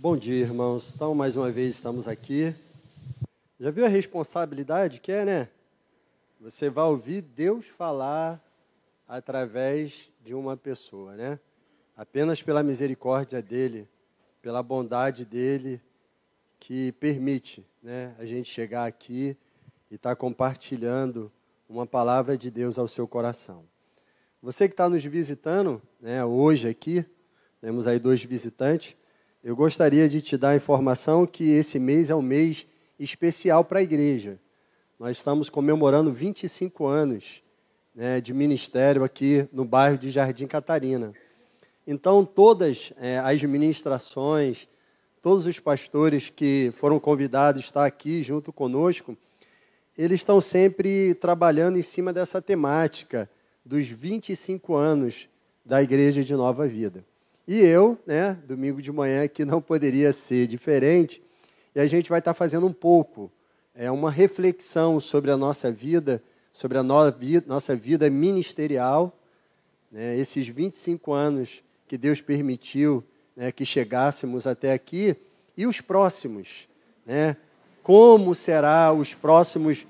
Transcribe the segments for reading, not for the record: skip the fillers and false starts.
Bom dia, irmãos. Então, mais uma vez estamos aqui. Já viu a responsabilidade que é, né? Você vai ouvir Deus falar através de uma pessoa, né? Apenas pela misericórdia dele, pela bondade dele, que permite, né, a gente chegar aqui e estar compartilhando uma palavra de Deus ao seu coração. Você que está nos visitando, né, hoje aqui, temos aí 2 visitantes. Eu gostaria de te dar a informação que esse mês é um mês especial para a igreja. Nós estamos comemorando 25 anos, né, de ministério aqui no bairro de Jardim Catarina. Então, todas as ministrações, todos os pastores que foram convidados a estar aqui junto conosco, eles estão sempre trabalhando em cima dessa temática dos 25 anos da Igreja de Nova Vida. E eu, né, domingo de manhã, que não poderia ser diferente, e a gente vai estar fazendo um pouco, uma reflexão sobre a nossa vida, sobre a nossa vida ministerial, né, esses 25 anos que Deus permitiu, né, que chegássemos até aqui, e os próximos, né, como será os próximos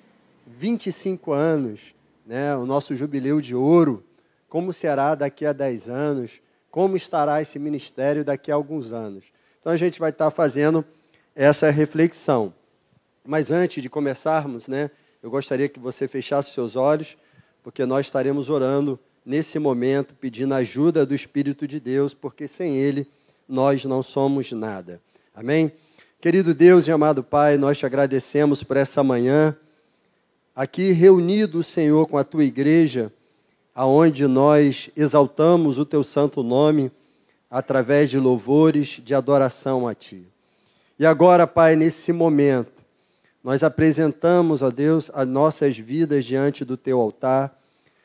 25 anos, né, o nosso jubileu de ouro, como será daqui a 10 anos, como estará esse ministério daqui a alguns anos. Então, a gente vai estar fazendo essa reflexão. Mas antes de começarmos, né, eu gostaria que você fechasse seus olhos, porque nós estaremos orando nesse momento, pedindo a ajuda do Espírito de Deus, porque sem Ele nós não somos nada. Amém? Querido Deus e amado Pai, nós te agradecemos por essa manhã, aqui reunido, Senhor, com a Tua igreja, aonde nós exaltamos o Teu santo nome, através de louvores, de adoração a Ti. E agora, Pai, nesse momento, nós apresentamos, ó Deus, as nossas vidas diante do Teu altar,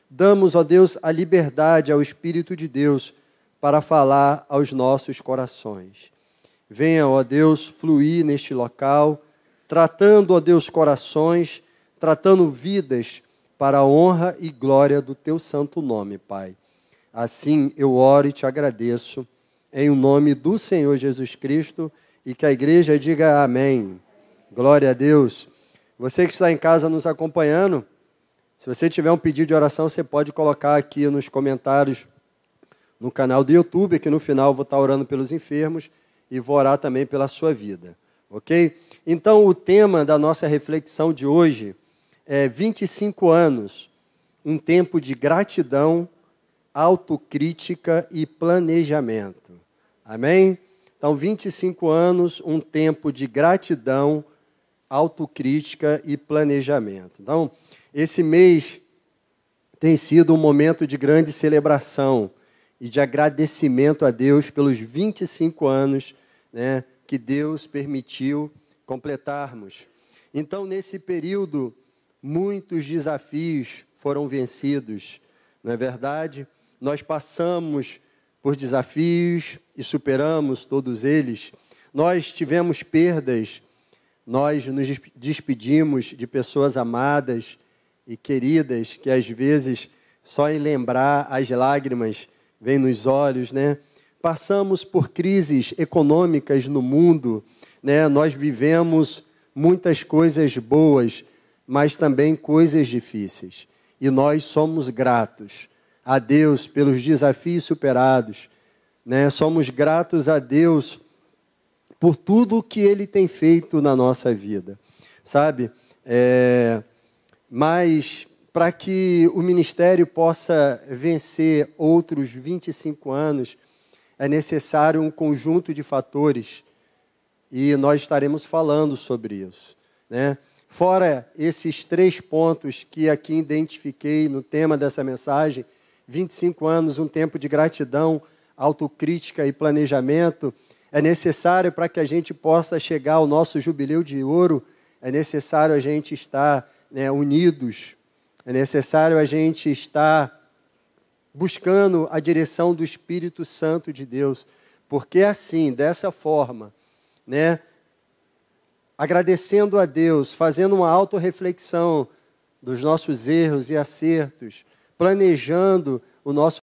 damos, ó Deus, a liberdade ao Espírito de Deus para falar aos nossos corações. Venha, ó Deus, fluir neste local, tratando, ó Deus, corações, tratando vidas para a honra e glória do Teu santo nome, Pai. Assim eu oro e te agradeço, em o nome do Senhor Jesus Cristo, e que a igreja diga amém. Glória a Deus. Você que está em casa nos acompanhando, se você tiver um pedido de oração, você pode colocar aqui nos comentários no canal do YouTube, que no final eu vou estar orando pelos enfermos e vou orar também pela sua vida, ok? Então, o tema da nossa reflexão de hoje é 25 anos, um tempo de gratidão, autocrítica e planejamento. Amém? Então, 25 anos, um tempo de gratidão, autocrítica e planejamento. Então, esse mês tem sido um momento de grande celebração e de agradecimento a Deus pelos 25 anos, né, que Deus permitiu completarmos. Então, nesse período, muitos desafios foram vencidos, não é verdade? Nós passamos por desafios e superamos todos eles. Nós tivemos perdas, nós nos despedimos de pessoas amadas e queridas, que às vezes, só em lembrar, as lágrimas vêm nos olhos, né? Passamos por crises econômicas no mundo, né? Nós vivemos muitas coisas boas, mas também coisas difíceis. E nós somos gratos a Deus pelos desafios superados, né? Somos gratos a Deus por tudo o que Ele tem feito na nossa vida, sabe? Mas para que o ministério possa vencer outros 25 anos, é necessário um conjunto de fatores, e nós estaremos falando sobre isso, né? Fora esses 3 pontos que aqui identifiquei no tema dessa mensagem, 25 anos, um tempo de gratidão, autocrítica e planejamento, é necessário para que a gente possa chegar ao nosso jubileu de ouro, é necessário a gente estar, né, unidos, é necessário a gente estar buscando a direção do Espírito Santo de Deus, porque assim, dessa forma, né, agradecendo a Deus, fazendo uma autorreflexão dos nossos erros e acertos, planejando o nosso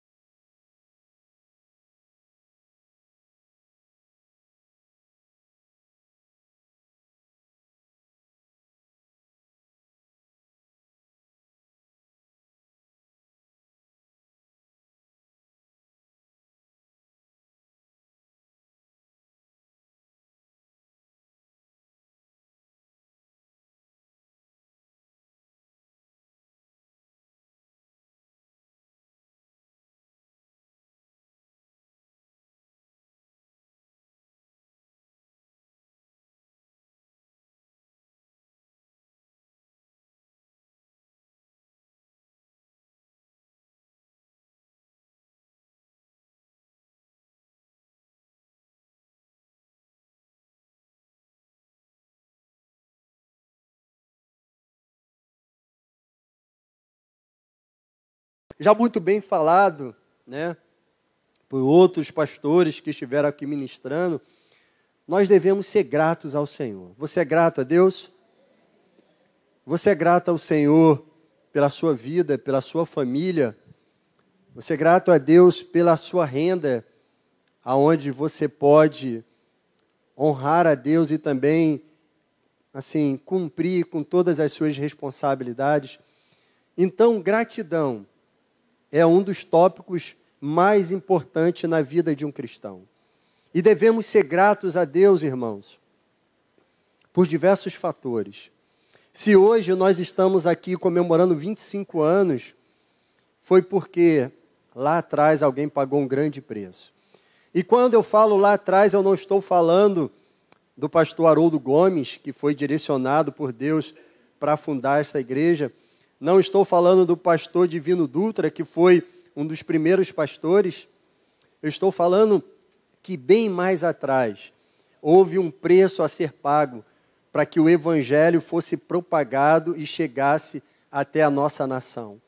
já muito bem falado, né, por outros pastores que estiveram aqui ministrando, nós devemos ser gratos ao Senhor. Você é grato a Deus? Você é grato ao Senhor pela sua vida, pela sua família? Você é grato a Deus pela sua renda, aonde você pode honrar a Deus e também, assim, cumprir com todas as suas responsabilidades? Então, gratidão é um dos tópicos mais importantes na vida de um cristão. E devemos ser gratos a Deus, irmãos, por diversos fatores. Se hoje nós estamos aqui comemorando 25 anos, foi porque lá atrás alguém pagou um grande preço. E quando eu falo lá atrás, eu não estou falando do pastor Haroldo Gomes, que foi direcionado por Deus para fundar esta igreja. Não estou falando do pastor Divino Dutra, que foi um dos primeiros pastores. Eu estou falando que bem mais atrás houve um preço a ser pago para que o evangelho fosse propagado e chegasse até a nossa nação.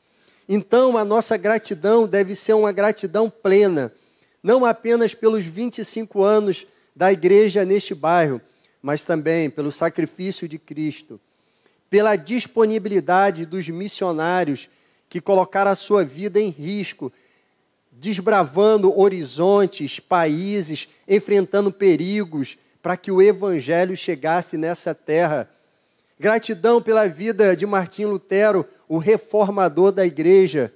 Então, a nossa gratidão deve ser uma gratidão plena, não apenas pelos 25 anos da igreja neste bairro, mas também pelo sacrifício de Cristo, pela disponibilidade dos missionários que colocaram a sua vida em risco, desbravando horizontes, países, enfrentando perigos, para que o evangelho chegasse nessa terra. Gratidão pela vida de Martim Lutero, o reformador da igreja,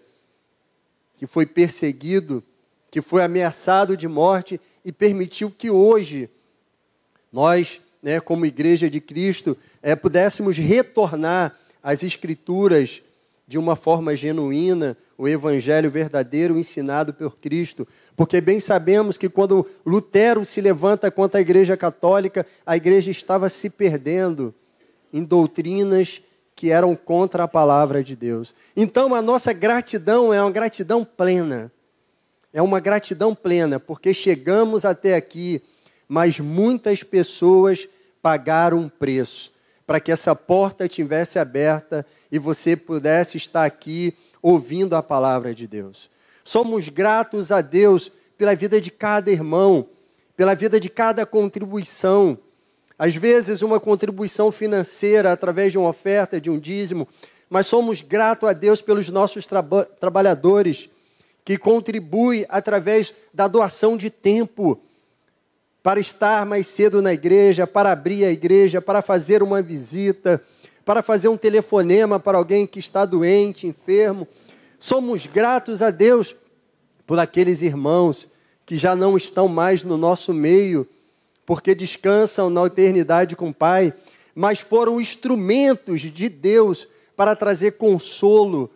que foi perseguido, que foi ameaçado de morte e permitiu que hoje nós, como Igreja de Cristo, pudéssemos retornar às Escrituras de uma forma genuína, o evangelho verdadeiro ensinado por Cristo. Porque bem sabemos que quando Lutero se levanta contra a Igreja Católica, a igreja estava se perdendo em doutrinas que eram contra a palavra de Deus. Então, a nossa gratidão é uma gratidão plena. É uma gratidão plena, porque chegamos até aqui, mas muitas pessoas pagaram um preço para que essa porta estivesse aberta e você pudesse estar aqui ouvindo a palavra de Deus. Somos gratos a Deus pela vida de cada irmão, pela vida de cada contribuição. Às vezes uma contribuição financeira através de uma oferta, de um dízimo, mas somos gratos a Deus pelos nossos trabalhadores que contribuem através da doação de tempo para estar mais cedo na igreja, para abrir a igreja, para fazer uma visita, para fazer um telefonema para alguém que está doente, enfermo. Somos gratos a Deus por aqueles irmãos que já não estão mais no nosso meio, porque descansam na eternidade com o Pai, mas foram instrumentos de Deus para trazer consolo,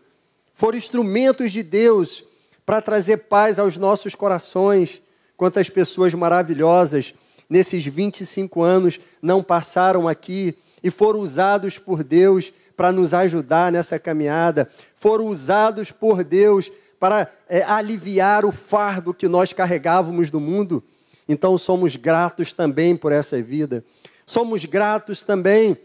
foram instrumentos de Deus para trazer paz aos nossos corações. Quantas pessoas maravilhosas nesses 25 anos não passaram aqui e foram usados por Deus para nos ajudar nessa caminhada, foram usados por Deus para aliviar o fardo que nós carregávamos do mundo. Então somos gratos também por essa vida. Somos gratos também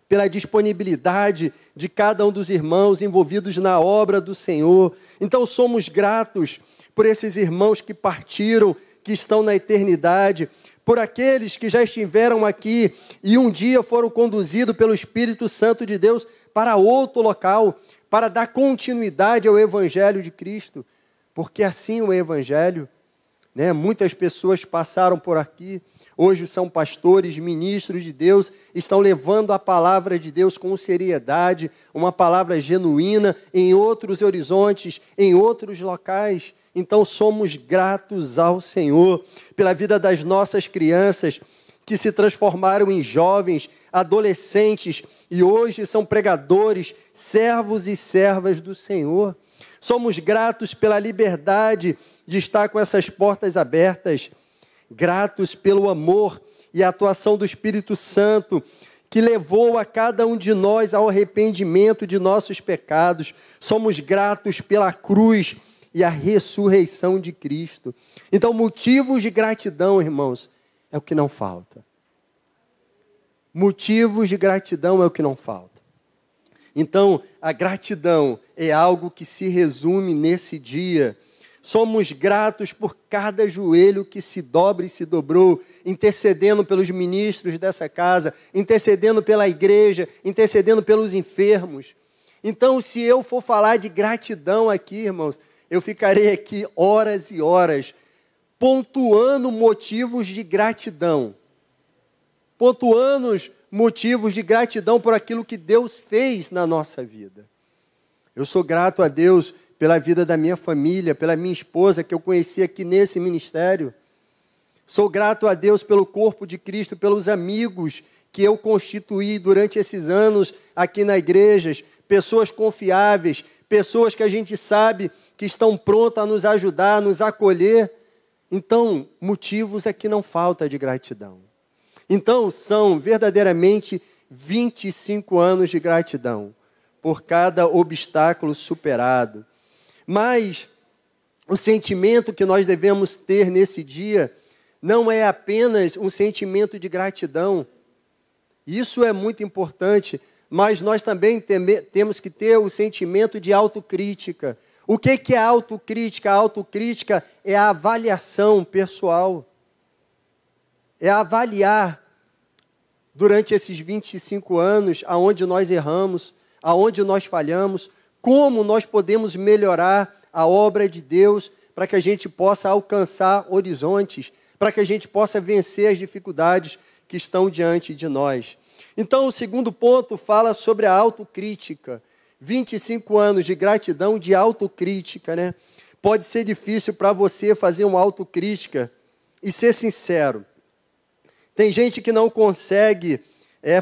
pela disponibilidade de cada um dos irmãos envolvidos na obra do Senhor. Então somos gratos por esses irmãos que partiram, que estão na eternidade, por aqueles que já estiveram aqui e um dia foram conduzidos pelo Espírito Santo de Deus para outro local, para dar continuidade ao Evangelho de Cristo, porque assim o Evangelho, muitas pessoas passaram por aqui, hoje são pastores, ministros de Deus, estão levando a palavra de Deus com seriedade, uma palavra genuína em outros horizontes, em outros locais. Então somos gratos ao Senhor pela vida das nossas crianças que se transformaram em jovens, adolescentes e hoje são pregadores, servos e servas do Senhor. Somos gratos pela liberdade de estar com essas portas abertas, gratos pelo amor e a atuação do Espírito Santo que levou a cada um de nós ao arrependimento de nossos pecados. Somos gratos pela cruz e a ressurreição de Cristo. Então, motivos de gratidão, irmãos, é o que não falta. Motivos de gratidão é o que não falta. Então, a gratidão é algo que se resume nesse dia. Somos gratos por cada joelho que se dobra e se dobrou, intercedendo pelos ministros dessa casa, intercedendo pela igreja, intercedendo pelos enfermos. Então, se eu for falar de gratidão aqui, irmãos, eu ficarei aqui horas e horas, pontuando motivos de gratidão. Pontuando motivos de gratidão por aquilo que Deus fez na nossa vida. Eu sou grato a Deus pela vida da minha família, pela minha esposa, que eu conheci aqui nesse ministério. Sou grato a Deus pelo corpo de Cristo, pelos amigos que eu constituí durante esses anos aqui na igreja, pessoas confiáveis, pessoas que a gente sabe que estão prontas a nos ajudar, a nos acolher. Então, motivos é que não falta de gratidão. Então, são verdadeiramente 25 anos de gratidão por cada obstáculo superado. Mas o sentimento que nós devemos ter nesse dia não é apenas um sentimento de gratidão. Isso é muito importante, mas nós também temos que ter o sentimento de autocrítica. O que é autocrítica? A autocrítica é a avaliação pessoal. É avaliar durante esses 25 anos aonde nós erramos, aonde nós falhamos, como nós podemos melhorar a obra de Deus para que a gente possa alcançar horizontes, para que a gente possa vencer as dificuldades que estão diante de nós. Então, o segundo ponto fala sobre a autocrítica. 25 anos de gratidão, de autocrítica, né? Pode ser difícil para você fazer uma autocrítica e ser sincero. Tem gente que não consegue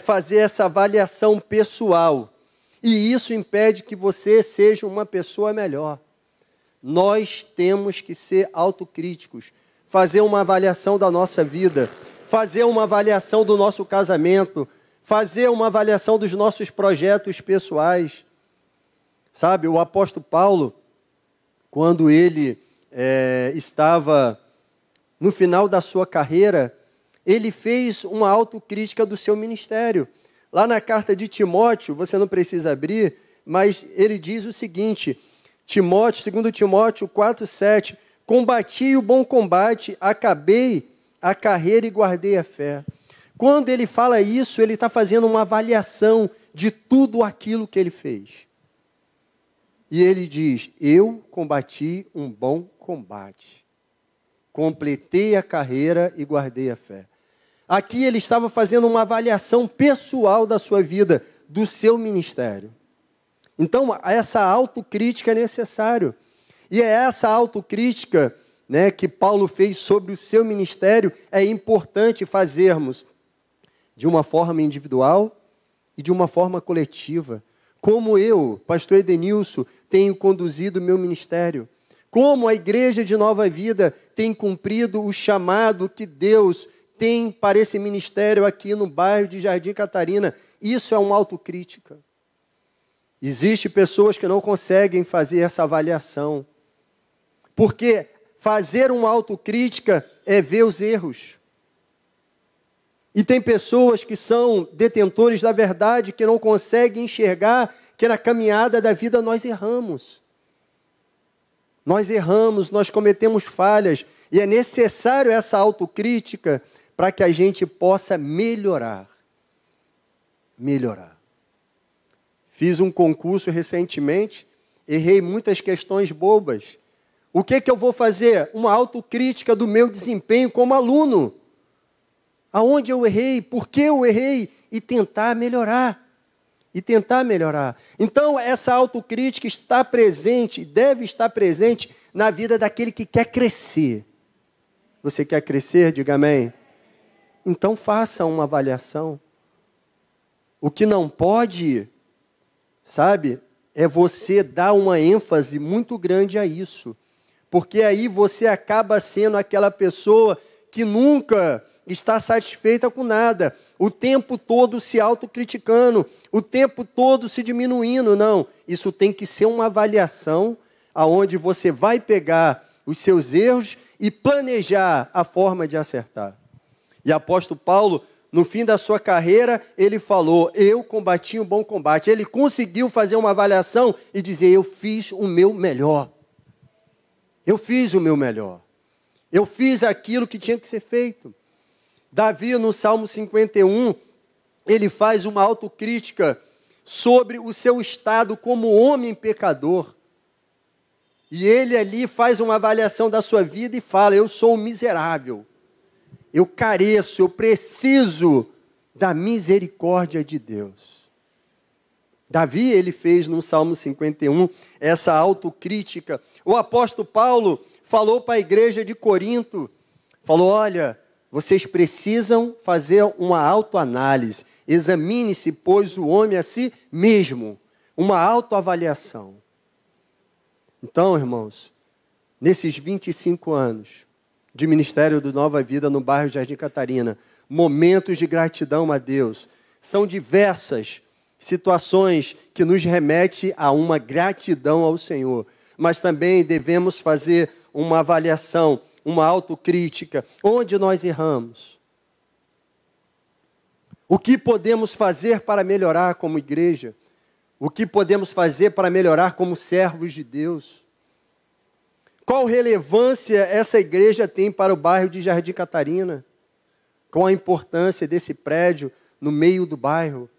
fazer essa avaliação pessoal. E isso impede que você seja uma pessoa melhor. Nós temos que ser autocríticos, fazer uma avaliação da nossa vida, fazer uma avaliação do nosso casamento, fazer uma avaliação dos nossos projetos pessoais. Sabe, o apóstolo Paulo, quando ele estava no final da sua carreira, ele fez uma autocrítica do seu ministério. Lá na carta de Timóteo, você não precisa abrir, mas ele diz o seguinte, 2 Timóteo 4,7, combati o bom combate, acabei a carreira e guardei a fé. Quando ele fala isso, ele está fazendo uma avaliação de tudo aquilo que ele fez. E ele diz, eu combati um bom combate, completei a carreira e guardei a fé. Aqui ele estava fazendo uma avaliação pessoal da sua vida, do seu ministério. Então, essa autocrítica é necessário. E é essa autocrítica, né, que Paulo fez sobre o seu ministério, é importante fazermos de uma forma individual e de uma forma coletiva. Como eu, pastor Edenilson, tenho conduzido o meu ministério. Como a igreja de Nova Vida tem cumprido o chamado que Deus tem para esse ministério aqui no bairro de Jardim Catarina. Isso é uma autocrítica. Existem pessoas que não conseguem fazer essa avaliação. Porque fazer uma autocrítica é ver os erros. E tem pessoas que são detentores da verdade, que não conseguem enxergar que na caminhada da vida nós erramos. Nós erramos, nós cometemos falhas. E é necessário essa autocrítica para que a gente possa melhorar. Melhorar. Fiz um concurso recentemente, errei muitas questões bobas. O que eu vou fazer? Uma autocrítica do meu desempenho como aluno. Aonde eu errei, por que eu errei, e tentar melhorar. E tentar melhorar. Então, essa autocrítica está presente, deve estar presente na vida daquele que quer crescer. Você quer crescer? Diga amém. Então, faça uma avaliação. O que não pode, sabe, é você dar uma ênfase muito grande a isso. Porque aí você acaba sendo aquela pessoa que nunca está satisfeita com nada. O tempo todo se autocriticando, o tempo todo se diminuindo. Não, isso tem que ser uma avaliação aonde você vai pegar os seus erros e planejar a forma de acertar. E apóstolo Paulo, no fim da sua carreira, ele falou, eu combati um bom combate. Ele conseguiu fazer uma avaliação e dizer, eu fiz o meu melhor. Eu fiz o meu melhor. Eu fiz aquilo que tinha que ser feito. Davi, no Salmo 51, ele faz uma autocrítica sobre o seu estado como homem pecador. E ele ali faz uma avaliação da sua vida e fala, eu sou um miserável. Eu careço, eu preciso da misericórdia de Deus. Davi, ele fez no Salmo 51 essa autocrítica. O apóstolo Paulo falou para a igreja de Corinto, falou, olha, vocês precisam fazer uma autoanálise. Examine-se, pois, o homem a si mesmo. Uma autoavaliação. Então, irmãos, nesses 25 anos de Ministério do Nova Vida no bairro Jardim Catarina, momentos de gratidão a Deus, são diversas situações que nos remetem a uma gratidão ao Senhor, mas também devemos fazer uma avaliação, uma autocrítica, onde nós erramos. O que podemos fazer para melhorar como igreja? O que podemos fazer para melhorar como servos de Deus? Qual relevância essa igreja tem para o bairro de Jardim Catarina? Qual a importância desse prédio no meio do bairro?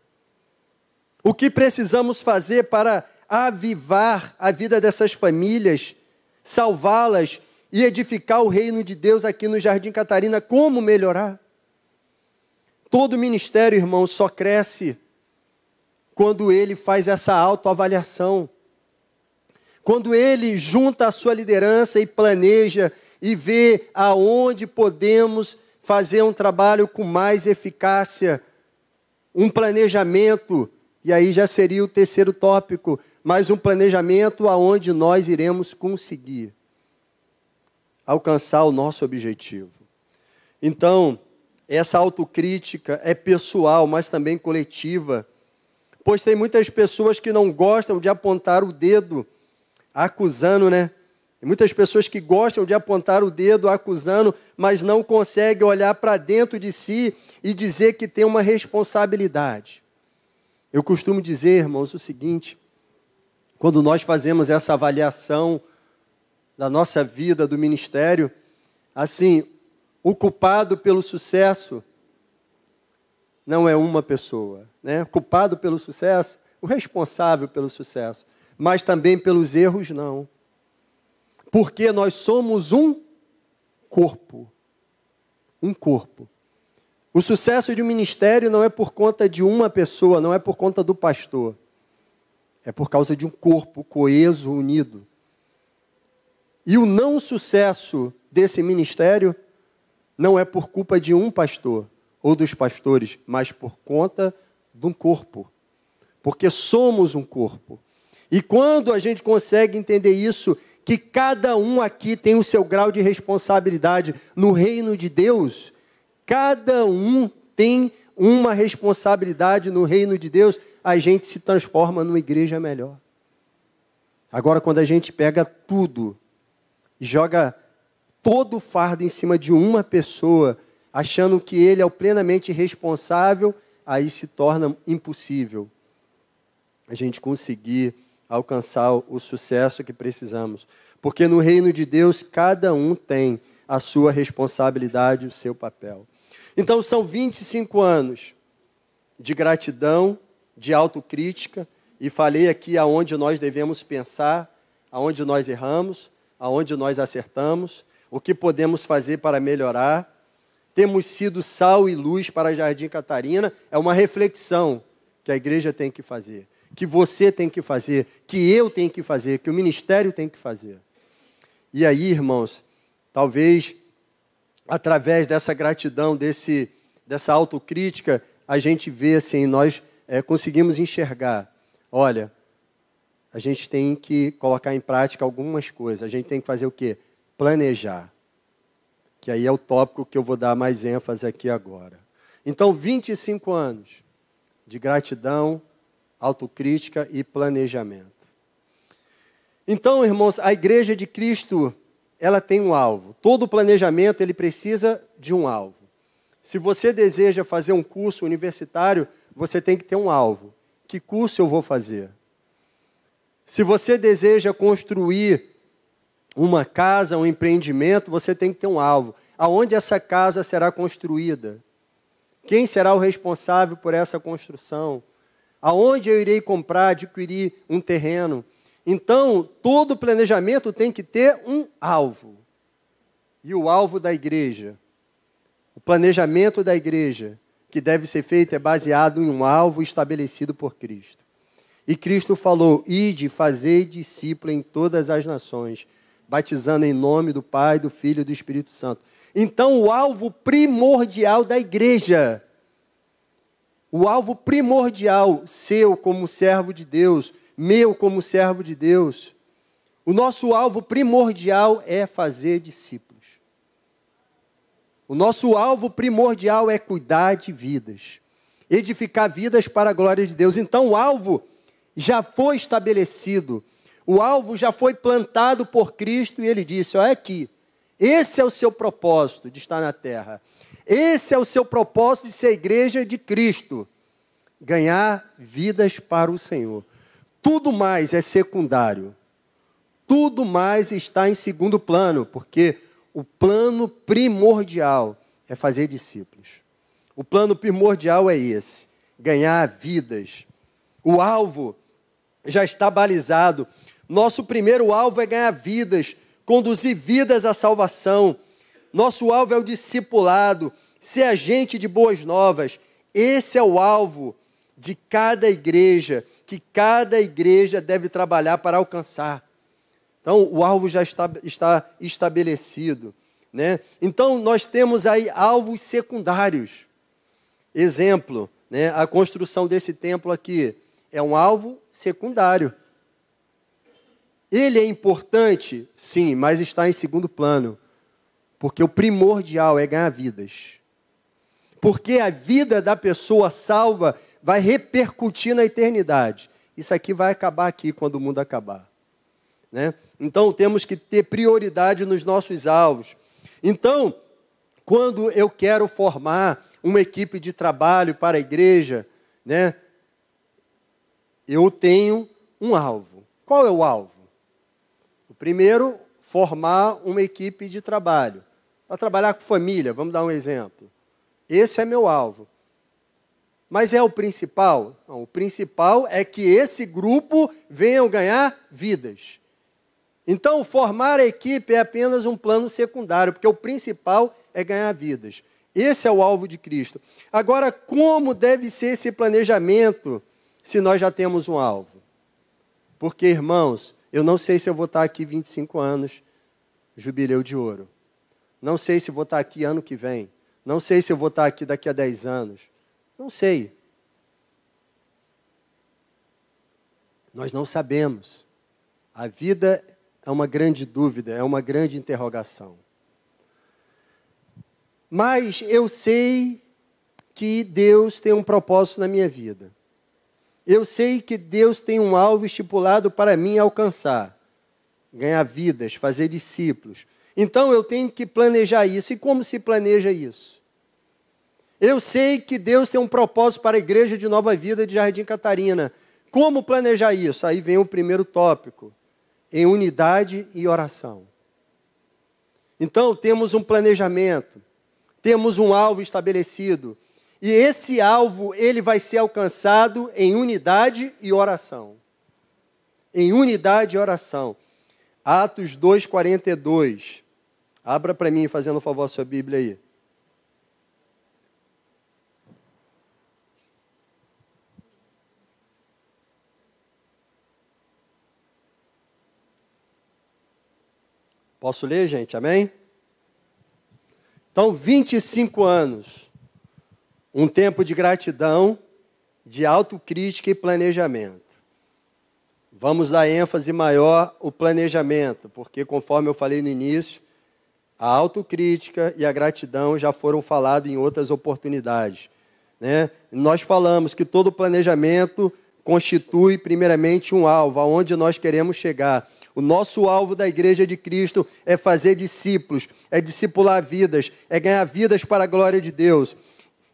O que precisamos fazer para avivar a vida dessas famílias, salvá-las e edificar o reino de Deus aqui no Jardim Catarina? Como melhorar? Todo ministério, irmão, só cresce quando ele faz essa autoavaliação. Quando ele junta a sua liderança e planeja e vê aonde podemos fazer um trabalho com mais eficácia, um planejamento, e aí já seria o terceiro tópico, mas um planejamento aonde nós iremos conseguir alcançar o nosso objetivo. Então, essa autocrítica é pessoal, mas também coletiva, pois tem muitas pessoas que não gostam de apontar o dedo acusando, né? Tem muitas pessoas que gostam de apontar o dedo acusando, mas não conseguem olhar para dentro de si e dizer que tem uma responsabilidade. Eu costumo dizer, irmãos, o seguinte, quando nós fazemos essa avaliação da nossa vida, do ministério, assim, o culpado pelo sucesso não é uma pessoa, né? O culpado pelo sucesso, o responsável pelo sucesso, mas também pelos erros, não. Porque nós somos um corpo. Um corpo. O sucesso de um ministério não é por conta de uma pessoa, não é por conta do pastor. É por causa de um corpo coeso, unido. E o não sucesso desse ministério não é por culpa de um pastor ou dos pastores, mas por conta de um corpo. Porque somos um corpo. E quando a gente consegue entender isso, que cada um aqui tem o seu grau de responsabilidade no reino de Deus, cada um tem uma responsabilidade no reino de Deus, a gente se transforma numa igreja melhor. Agora, quando a gente pega tudo e joga todo o fardo em cima de uma pessoa, achando que ele é o plenamente responsável, aí se torna impossível a gente conseguir alcançar o sucesso que precisamos. Porque no reino de Deus, cada um tem a sua responsabilidade, o seu papel. Então, são 25 anos de gratidão, de autocrítica, e falei aqui aonde nós devemos pensar, aonde nós erramos, aonde nós acertamos, o que podemos fazer para melhorar. Temos sido sal e luz para Jardim Catarina, é uma reflexão que a igreja tem que fazer, que você tem que fazer, que eu tenho que fazer, que o ministério tem que fazer. E aí, irmãos, talvez através dessa gratidão, dessa autocrítica, a gente vê assim, nós conseguimos enxergar, olha, a gente tem que colocar em prática algumas coisas, a gente tem que fazer o quê? Planejar. Que aí é o tópico que eu vou dar mais ênfase aqui agora. Então, 25 anos de gratidão, autocrítica e planejamento. Então, irmãos, a igreja de Cristo, ela tem um alvo. Todo planejamento, ele precisa de um alvo. Se você deseja fazer um curso universitário, você tem que ter um alvo. Que curso eu vou fazer? Se você deseja construir uma casa, um empreendimento, você tem que ter um alvo. Aonde essa casa será construída? Quem será o responsável por essa construção? Aonde eu irei comprar, adquirir um terreno? Então, todo planejamento tem que ter um alvo. E o alvo da igreja, o planejamento da igreja, que deve ser feito, é baseado em um alvo estabelecido por Cristo. E Cristo falou: ide, fazei discípulo em todas as nações, batizando em nome do Pai, do Filho e do Espírito Santo. Então, o alvo primordial da igreja, o alvo primordial, seu como servo de Deus, meu como servo de Deus, o nosso alvo primordial é fazer discípulos. O nosso alvo primordial é cuidar de vidas, edificar vidas para a glória de Deus. Então, o alvo já foi estabelecido, o alvo já foi plantado por Cristo, e Ele disse: olha aqui, esse é o seu propósito de estar na terra. Esse é o seu propósito de ser a igreja de Cristo. Ganhar vidas para o Senhor. Tudo mais é secundário. Tudo mais está em segundo plano, porque o plano primordial é fazer discípulos. O plano primordial é esse: ganhar vidas. O alvo já está balizado. Nosso primeiro alvo é ganhar vidas, conduzir vidas à salvação. Nosso alvo é o discipulado, ser agente de boas novas. Esse é o alvo de cada igreja, que cada igreja deve trabalhar para alcançar. Então, o alvo já está estabelecido, né? Então, nós temos aí alvos secundários. Exemplo, né? A construção desse templo aqui é um alvo secundário. Ele é importante, sim, mas está em segundo plano. Porque o primordial é ganhar vidas. Porque a vida da pessoa salva vai repercutir na eternidade. Isso aqui vai acabar aqui quando o mundo acabar, né? Então, temos que ter prioridade nos nossos alvos. Então, quando eu quero formar uma equipe de trabalho para a igreja, né, eu tenho um alvo. Qual é o alvo? O primeiro, formar uma equipe de trabalho. Para trabalhar com família, vamos dar um exemplo. Esse é meu alvo. Mas é o principal? Não, o principal é que esse grupo venha ganhar vidas. Então, formar a equipe é apenas um plano secundário, porque o principal é ganhar vidas. Esse é o alvo de Cristo. Agora, como deve ser esse planejamento se nós já temos um alvo? Porque, irmãos, eu não sei se eu vou estar aqui 25 anos, jubileu de ouro. Não sei se vou estar aqui ano que vem. Não sei se eu vou estar aqui daqui a 10 anos. Não sei. Nós não sabemos. A vida é uma grande dúvida, é uma grande interrogação. Mas eu sei que Deus tem um propósito na minha vida. Eu sei que Deus tem um alvo estipulado para mim alcançar. Ganhar vidas, fazer discípulos. Então eu tenho que planejar isso. E como se planeja isso? Eu sei que Deus tem um propósito para a igreja de Nova Vida de Jardim Catarina. Como planejar isso? Aí vem o primeiro tópico. Em unidade e oração. Então temos um planejamento. Temos um alvo estabelecido. E esse alvo, ele vai ser alcançado em unidade e oração. Em unidade e oração. Atos 2:42. Abra para mim, fazendo um favor a sua Bíblia aí. Posso ler, gente? Amém? Então, 25 anos. Um tempo de gratidão, de autocrítica e planejamento. Vamos dar ênfase maior ao planejamento, porque conforme eu falei no início, a autocrítica e a gratidão já foram falados em outras oportunidades, né? Nós falamos que todo planejamento constitui primeiramente um alvo, aonde nós queremos chegar. O nosso alvo da Igreja de Cristo é fazer discípulos, é discipular vidas, é ganhar vidas para a glória de Deus.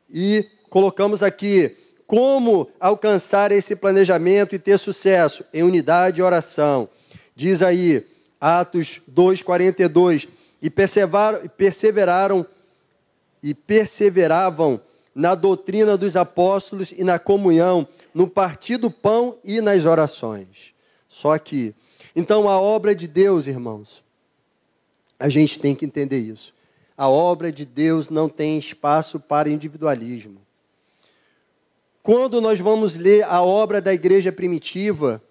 E colocamos aqui como alcançar esse planejamento e ter sucesso em unidade e oração. Diz aí, Atos 2:42, e perseveravam na doutrina dos apóstolos e na comunhão, no partir do pão e nas orações. Só aqui. Então, a obra de Deus, irmãos, a gente tem que entender isso. A obra de Deus não tem espaço para individualismo. Quando nós vamos ler a obra da igreja primitiva,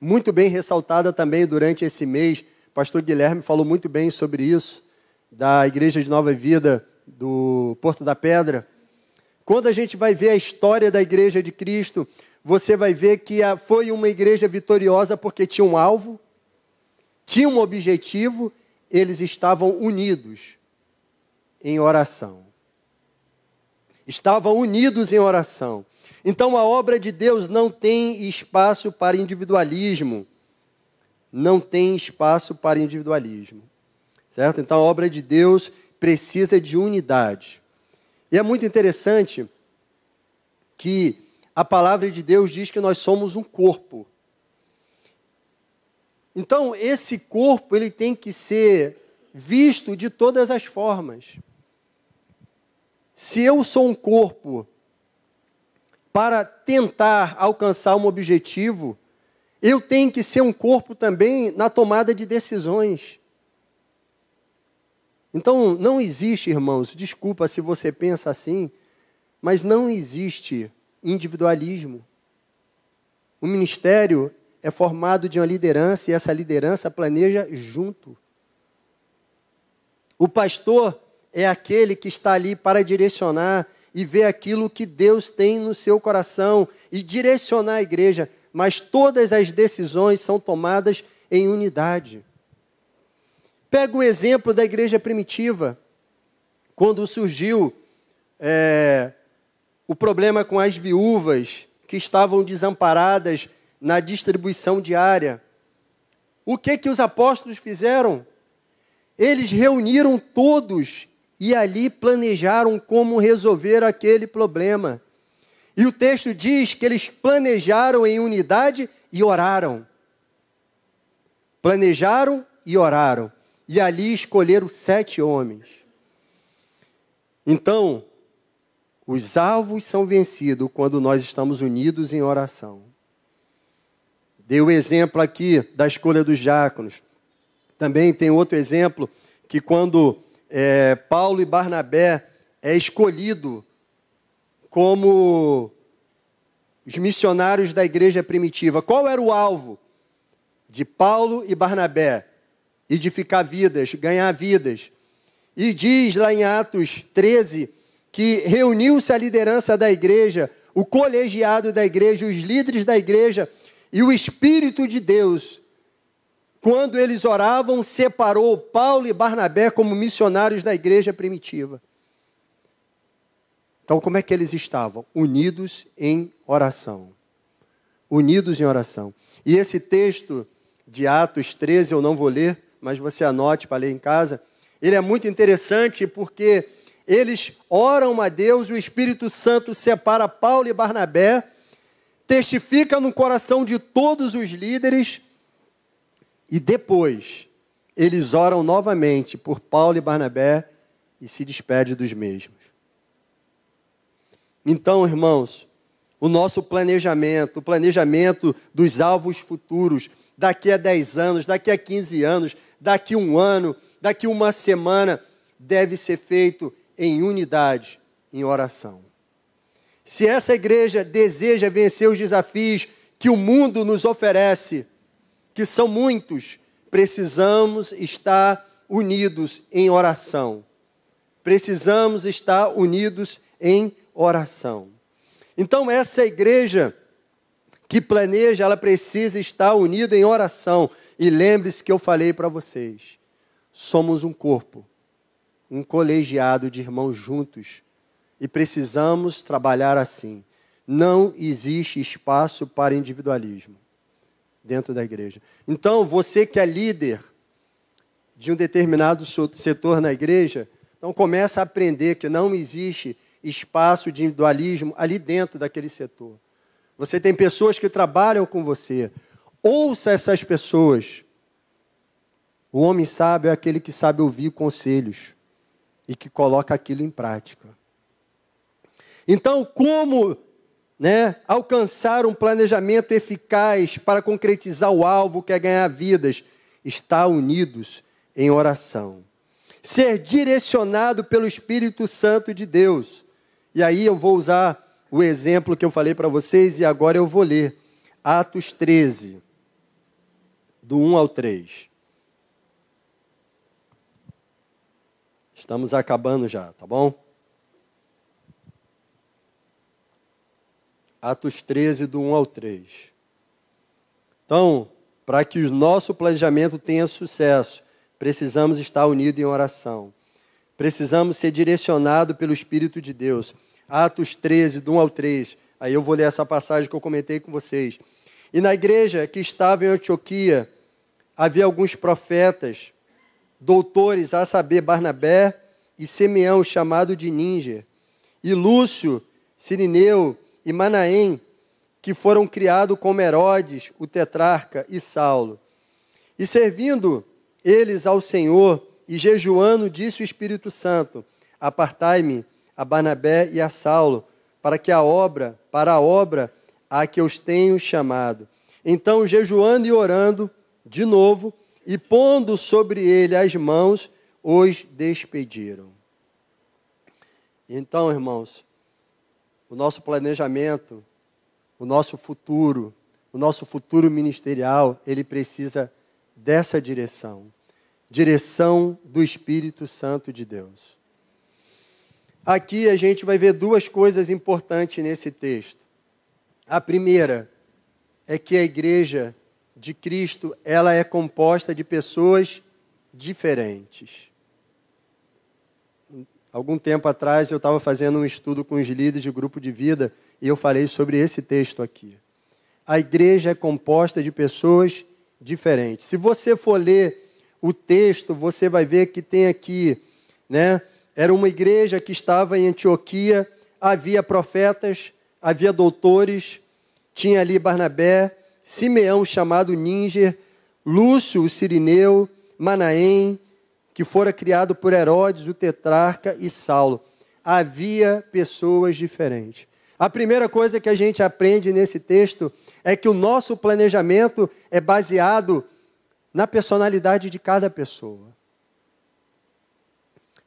muito bem ressaltada também durante esse mês, o pastor Guilherme falou muito bem sobre isso, da Igreja de Nova Vida do Porto da Pedra. Quando a gente vai ver a história da Igreja de Cristo, você vai ver que foi uma igreja vitoriosa porque tinha um alvo, tinha um objetivo, eles estavam unidos em oração. Estavam unidos em oração. Então a obra de Deus não tem espaço para individualismo. Não tem espaço para individualismo. Certo? Então a obra de Deus precisa de unidade. E é muito interessante que a palavra de Deus diz que nós somos um corpo. Então, esse corpo ele tem que ser visto de todas as formas. Se eu sou um corpo para tentar alcançar um objetivo, eu tenho que ser um corpo também na tomada de decisões. Então, não existe, irmãos, desculpa se você pensa assim, mas não existe individualismo. O ministério é formado de uma liderança e essa liderança planeja junto. O pastor é aquele que está ali para direcionar e ver aquilo que Deus tem no seu coração e direcionar a igreja, mas todas as decisões são tomadas em unidade. Pega o exemplo da igreja primitiva, quando surgiu o problema com as viúvas que estavam desamparadas na distribuição diária. O que os apóstolos fizeram? Eles reuniram todos e ali planejaram como resolver aquele problema. E o texto diz que eles planejaram em unidade e oraram. Planejaram e oraram. E ali escolheram 7 homens. Então, os alvos são vencidos quando nós estamos unidos em oração. Dei o exemplo aqui da escolha dos diáconos. Também tem outro exemplo que quando Paulo e Barnabé é escolhido como os missionários da igreja primitiva. Qual era o alvo de Paulo e Barnabé? Edificar vidas, ganhar vidas. E diz lá em Atos 13 que reuniu-se a liderança da igreja, o colegiado da igreja, os líderes da igreja e o Espírito de Deus. Quando eles oravam, separou Paulo e Barnabé como missionários da igreja primitiva. Então, como é que eles estavam? Unidos em oração. Unidos em oração. E esse texto de Atos 13, eu não vou ler, mas você anote para ler em casa. Ele é muito interessante porque eles oram a Deus, o Espírito Santo separa Paulo e Barnabé, testifica no coração de todos os líderes, e depois eles oram novamente por Paulo e Barnabé e se despedem dos mesmos. Então, irmãos, o nosso planejamento, o planejamento dos alvos futuros, daqui a 10 anos, daqui a 15 anos, daqui a 1 ano, daqui a 1 semana, deve ser feito em unidade, em oração. Se essa igreja deseja vencer os desafios que o mundo nos oferece, que são muitos, precisamos estar unidos em oração. Precisamos estar unidos em oração. Então, essa igreja que planeja, ela precisa estar unida em oração. E lembre-se que eu falei para vocês, somos um corpo, um colegiado de irmãos juntos, e precisamos trabalhar assim. não existe espaço para individualismo dentro da igreja. Então, você que é líder de um determinado setor na igreja, então começa a aprender que não existe espaço de individualismo ali dentro daquele setor. Você tem pessoas que trabalham com você. Ouça essas pessoas. O homem sábio é aquele que sabe ouvir conselhos e que coloca aquilo em prática. Então, como alcançar um planejamento eficaz para concretizar o alvo que é ganhar vidas? Estar unidos em oração. Ser direcionado pelo Espírito Santo de Deus. E aí eu vou usar o exemplo que eu falei para vocês e agora eu vou ler. Atos 13, do 1 ao 3. Estamos acabando já, tá bom? Atos 13, do 1 ao 3. Então, para que o nosso planejamento tenha sucesso, precisamos estar unidos em oração. Precisamos ser direcionados pelo Espírito de Deus. Atos 13, do 1 ao 3. Aí eu vou ler essa passagem que eu comentei com vocês. E na igreja que estava em Antioquia, havia alguns profetas, doutores, a saber, Barnabé e Simeão, chamado de Níger, e Lúcio, Cirineu e Manaém, que foram criados como Herodes, o tetrarca, e Saulo. E servindo eles ao Senhor e jejuando, disse o Espírito Santo: apartai-me a Barnabé e a Saulo, para a obra a que os tenho chamado. Então, jejuando e orando, de novo, e pondo sobre ele as mãos, os despediram. Então, irmãos, o nosso planejamento, o nosso futuro ministerial, ele precisa dessa direção. Direção do Espírito Santo de Deus. Aqui a gente vai ver duas coisas importantes nesse texto. A primeira é que a igreja de Cristo, ela é composta de pessoas diferentes. Algum tempo atrás eu estava fazendo um estudo com os líderes de grupo de vida e eu falei sobre esse texto aqui. A igreja é composta de pessoas diferentes. Se você for ler o texto, você vai ver que tem aqui, era uma igreja que estava em Antioquia, havia profetas, havia doutores, tinha ali Barnabé, Simeão, chamado Níger, Lúcio, o Cirineu, Manaém, que fora criado por Herodes, o tetrarca, e Saulo. Havia pessoas diferentes. A primeira coisa que a gente aprende nesse texto é que o nosso planejamento é baseado na personalidade de cada pessoa.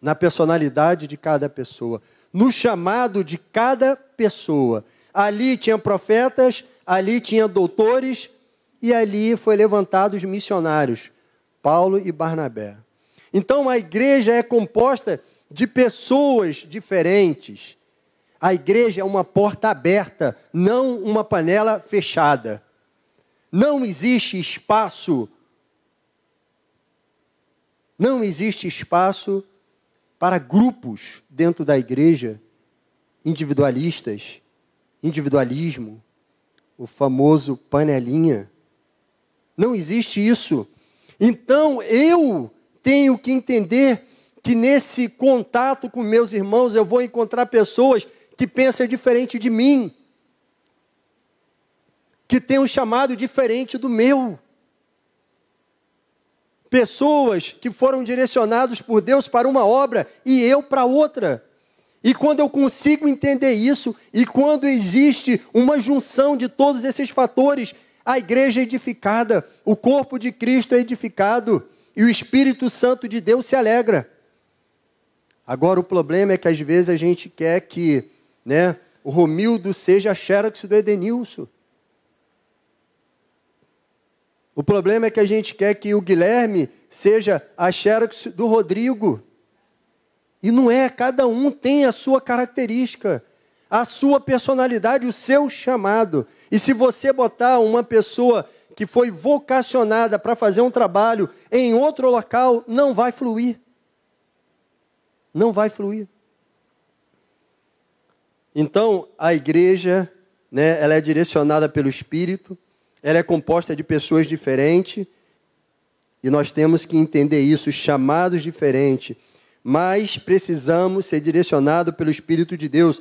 Na personalidade de cada pessoa. No chamado de cada pessoa. Ali tinha profetas, ali tinha doutores, e ali foi levantados os missionários, Paulo e Barnabé. Então a igreja é composta de pessoas diferentes. A igreja é uma porta aberta, não uma panela fechada. Não existe espaço para grupos dentro da igreja, individualismo, o famoso panelinha. Não existe isso. Então, eu tenho que entender que nesse contato com meus irmãos, eu vou encontrar pessoas que pensam diferente de mim, que têm um chamado diferente do meu. Pessoas que foram direcionadas por Deus para uma obra e eu para outra. E quando eu consigo entender isso, e quando existe uma junção de todos esses fatores, a igreja é edificada, o corpo de Cristo é edificado, e o Espírito Santo de Deus se alegra. Agora o problema é que às vezes a gente quer que o Romildo seja a Xerox do Edenilson. O problema é que a gente quer que o Guilherme seja a Xerox do Rodrigo. E não é, cada um tem a sua característica, a sua personalidade, o seu chamado. E se você botar uma pessoa que foi vocacionada para fazer um trabalho em outro local, não vai fluir. Não vai fluir. Então, a igreja né, ela é direcionada pelo Espírito, ela é composta de pessoas diferentes, e nós temos que entender isso, chamados diferentes, mas precisamos ser direcionados pelo Espírito de Deus.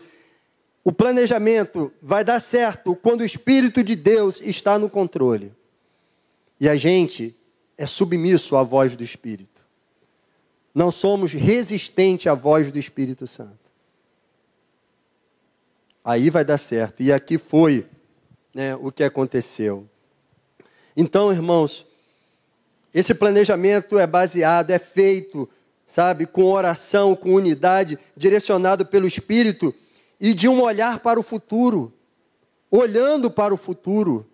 O planejamento vai dar certo quando o Espírito de Deus está no controle. E a gente é submisso à voz do Espírito. Não somos resistentes à voz do Espírito Santo. Aí vai dar certo. E aqui foi, né, o que aconteceu. Então, irmãos, esse planejamento é baseado, é feito, sabe, com oração, com unidade, direcionado pelo Espírito e de um olhar para o futuro, olhando para o futuro.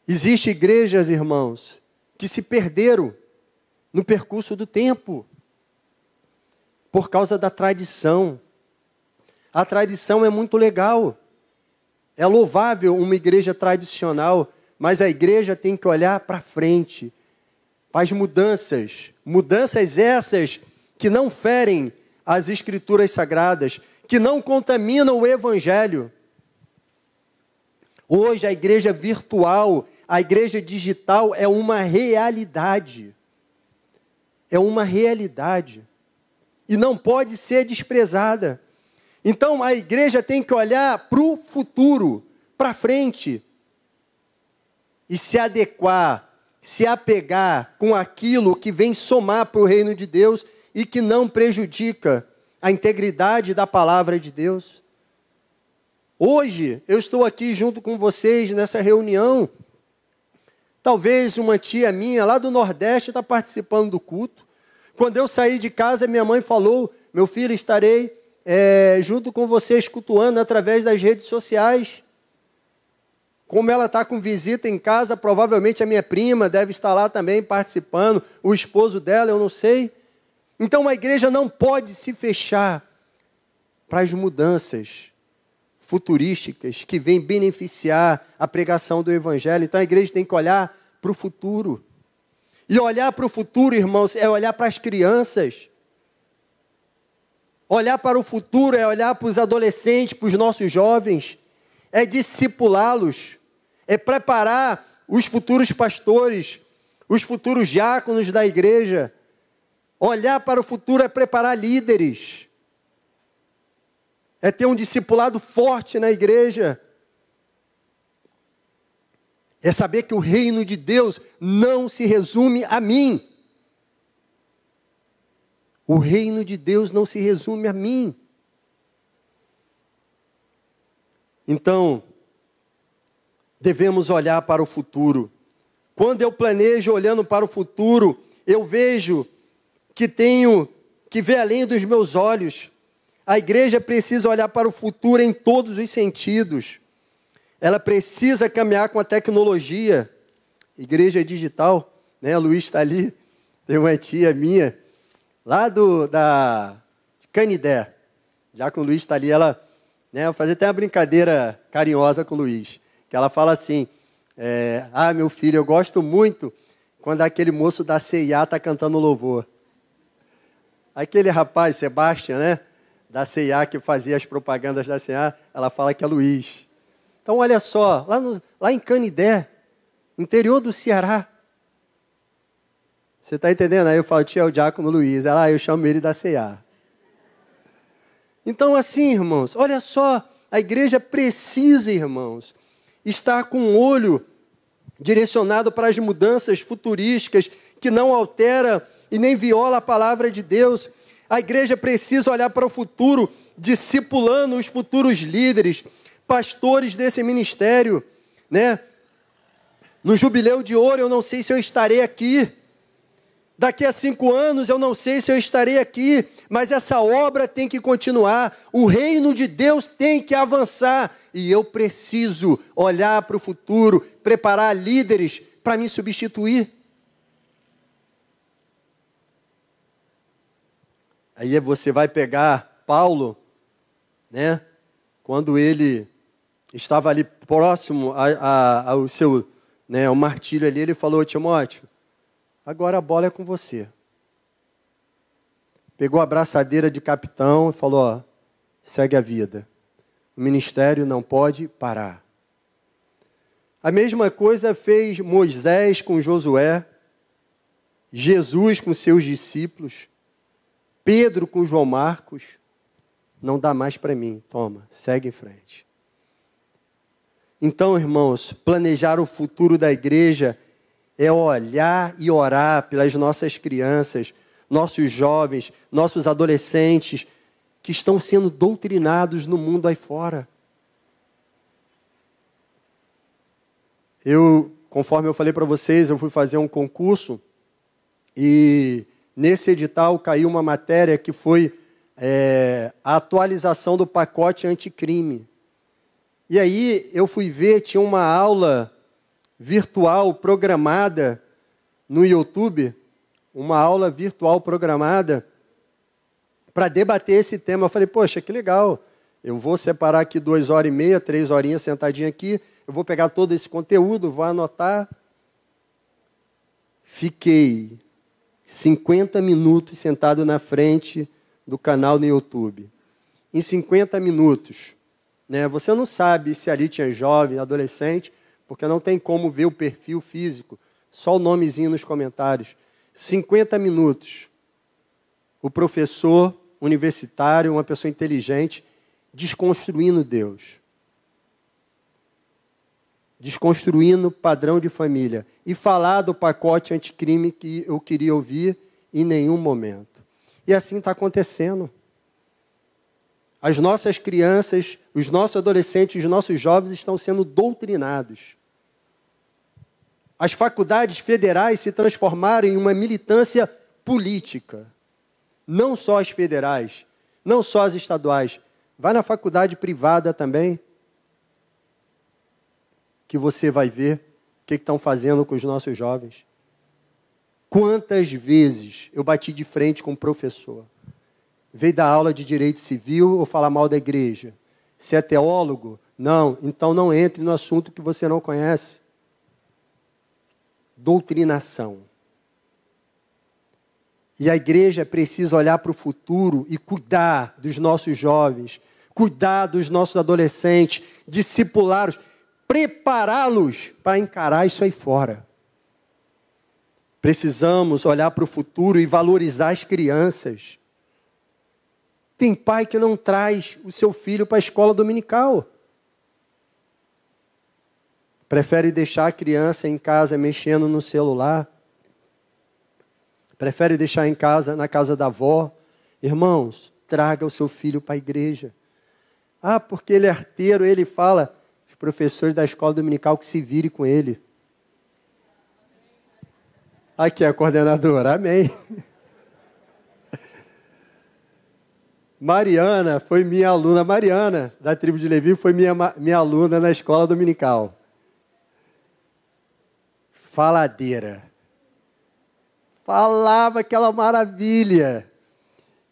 Existem igrejas, irmãos, que se perderam no percurso do tempo, por causa da tradição. A tradição é muito legal, é louvável uma igreja tradicional, mas a igreja tem que olhar para frente, para as mudanças essas que não ferem as Escrituras Sagradas, que não contaminam o Evangelho. Hoje a igreja virtual, a igreja digital é uma realidade. É uma realidade. E não pode ser desprezada. Então a igreja tem que olhar para o futuro, para frente, e se adequar, se apegar com aquilo que vem somar para o reino de Deus e que não prejudica a integridade da palavra de Deus. Hoje, eu estou aqui junto com vocês nessa reunião. Talvez uma tia minha lá do Nordeste está participando do culto. Quando eu saí de casa, minha mãe falou: meu filho, estarei junto com vocês cultuando através das redes sociais. Como ela está com visita em casa, provavelmente a minha prima deve estar lá também participando, o esposo dela, eu não sei. Então a igreja não pode se fechar para as mudanças futurísticas que vêm beneficiar a pregação do Evangelho. Então a igreja tem que olhar para o futuro. E olhar para o futuro, irmãos, é olhar para as crianças. Olhar para o futuro é olhar para os adolescentes, para os nossos jovens. É discipulá-los. É preparar os futuros pastores, os futuros diáconos da igreja. Olhar para o futuro é preparar líderes. É ter um discipulado forte na igreja. É saber que o reino de Deus não se resume a mim. O reino de Deus não se resume a mim. Então, devemos olhar para o futuro. Quando eu planejo olhando para o futuro, eu vejo que tenho que ver além dos meus olhos. A igreja precisa olhar para o futuro em todos os sentidos. Ela precisa caminhar com a tecnologia. Igreja digital, né? O Luiz está ali. Tem uma tia minha, lá da Canidé. Já que o Luiz está ali, ela, né, eu fazer até uma brincadeira carinhosa com o Luiz. Que ela fala assim: meu filho, eu gosto muito quando aquele moço da CIA está cantando louvor. Aquele rapaz, Sebastião, né, da CIA, que fazia as propagandas da CIA, ela fala que é Luiz. Então, olha só, lá em Canidé, interior do Ceará. Você está entendendo? Aí eu falo: tia, é o diácono Luiz. Ela, eu chamo ele da CIA. Então, assim, irmãos, olha só, a igreja precisa, irmãos, estar com o olho direcionado para as mudanças futurísticas que não altera e nem viola a palavra de Deus. A igreja precisa olhar para o futuro, discipulando os futuros líderes, pastores desse ministério, né? No Jubileu de Ouro, eu não sei se eu estarei aqui. Daqui a 5 anos, eu não sei se eu estarei aqui, mas essa obra tem que continuar. O reino de Deus tem que avançar. E eu preciso olhar para o futuro, preparar líderes para me substituir. Aí você vai pegar Paulo, né? Quando ele estava ali próximo ao seu, né, ao martírio ali, ele falou: Timóteo, agora a bola é com você. Pegou a braçadeira de capitão e falou: segue a vida. O ministério não pode parar. A mesma coisa fez Moisés com Josué, Jesus com seus discípulos, Pedro com João Marcos. Não dá mais para mim. Toma, segue em frente. Então, irmãos, planejar o futuro da igreja é olhar e orar pelas nossas crianças, nossos jovens, nossos adolescentes, que estão sendo doutrinados no mundo aí fora. Conforme eu falei para vocês, eu fui fazer um concurso e nesse edital caiu uma matéria que foi a atualização do pacote anticrime. E aí eu fui ver, tinha uma aula virtual programada no YouTube, uma aula virtual programada para debater esse tema. Eu falei, poxa, que legal, eu vou separar aqui 2h30, 3 horinhas sentadinho aqui, eu vou pegar todo esse conteúdo, vou anotar. Fiquei 50 minutos sentado na frente do canal no YouTube. Em 50 minutos, né, você não sabe se ali tinha jovem, adolescente, porque não tem como ver o perfil físico, só o nomezinho nos comentários. 50 minutos. O professor universitário, uma pessoa inteligente, desconstruindo Deus. Desconstruindo padrão de família. E falar do pacote anticrime que eu queria ouvir em nenhum momento. E assim está acontecendo. As nossas crianças, os nossos adolescentes, os nossos jovens estão sendo doutrinados. As faculdades federais se transformaram em uma militância política. Não só as federais, não só as estaduais. Vai na faculdade privada também, que você vai ver o que estão fazendo com os nossos jovens. Quantas vezes eu bati de frente com um professor? Veio dar aula de direito civil ou falar mal da igreja? Se é teólogo? Não, então não entre no assunto que você não conhece. Doutrinação. E a igreja precisa olhar para o futuro e cuidar dos nossos jovens, cuidar dos nossos adolescentes, discipulá-los, prepará-los para encarar isso aí fora. Precisamos olhar para o futuro e valorizar as crianças. Tem pai que não traz o seu filho para a escola dominical. Prefere deixar a criança em casa mexendo no celular. Prefere deixar em casa, na casa da avó. Irmãos, traga o seu filho para a igreja. Ah, porque ele é arteiro, ele fala, os professores da escola dominical que se vire com ele. Aqui é a coordenadora, amém. Mariana foi minha aluna, Mariana, da tribo de Levi, foi minha aluna na escola dominical. Faladeira. Falava aquela maravilha.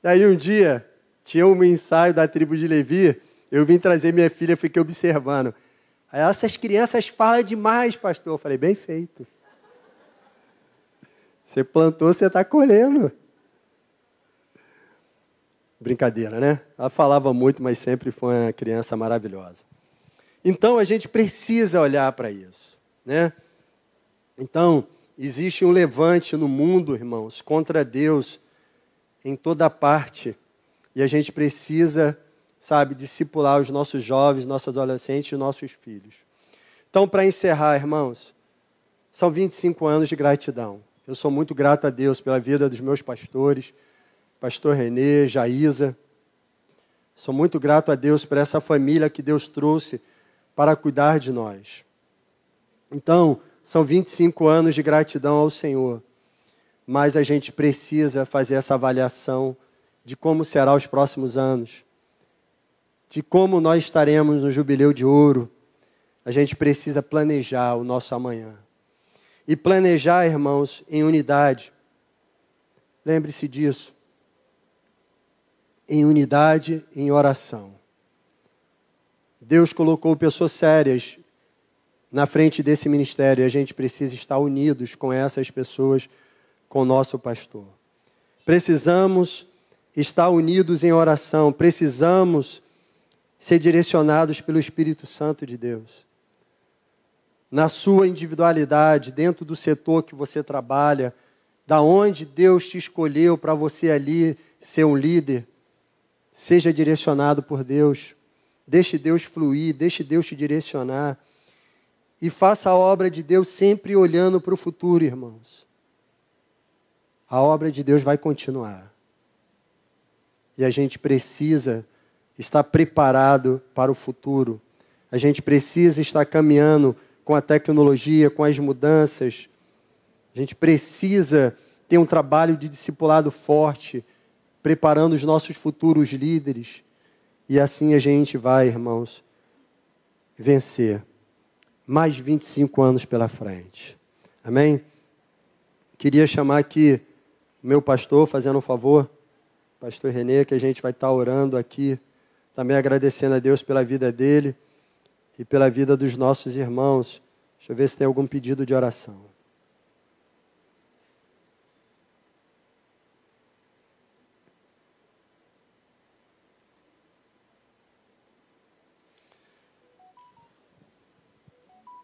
E aí um dia, tinha um ensaio da tribo de Levi, eu vim trazer minha filha, fiquei observando. Aí, essas crianças falam demais, pastor. Eu falei, bem feito. Você plantou, você está colhendo. Brincadeira, né? Ela falava muito, mas sempre foi uma criança maravilhosa. Então, a gente precisa olhar para isso, né? Então, existe um levante no mundo, irmãos, contra Deus em toda parte. E a gente precisa, discipular os nossos jovens, nossos adolescentes e nossos filhos. Então, para encerrar, irmãos, são 25 anos de gratidão. Eu sou muito grato a Deus pela vida dos meus pastores, pastor Renê, Jaísa. Sou muito grato a Deus por essa família que Deus trouxe para cuidar de nós. Então, são 25 anos de gratidão ao Senhor. Mas a gente precisa fazer essa avaliação de como será os próximos anos. De como nós estaremos no Jubileu de Ouro. A gente precisa planejar o nosso amanhã. E planejar, irmãos, em unidade. Lembre-se disso. Em unidade, em oração. Deus colocou pessoas sérias na frente desse ministério. E a gente precisa estar unidos com essas pessoas, com o nosso pastor. Precisamos estar unidos em oração. Precisamos, ser direcionados pelo Espírito Santo de Deus. Na sua individualidade, dentro do setor que você trabalha, da onde Deus te escolheu para você ali ser um líder, seja direcionado por Deus. Deixe Deus fluir, deixe Deus te direcionar. E faça a obra de Deus sempre olhando para o futuro, irmãos. A obra de Deus vai continuar. E a gente precisa estar preparado para o futuro. A gente precisa estar caminhando com a tecnologia, com as mudanças. A gente precisa ter um trabalho de discipulado forte, preparando os nossos futuros líderes. E assim a gente vai, irmãos, vencer. Mais 25 anos pela frente. Amém? Queria chamar aqui o meu pastor, fazendo um favor, pastor Renê, que a gente vai estar orando aqui, também agradecendo a Deus pela vida dele e pela vida dos nossos irmãos. Deixa eu ver se tem algum pedido de oração.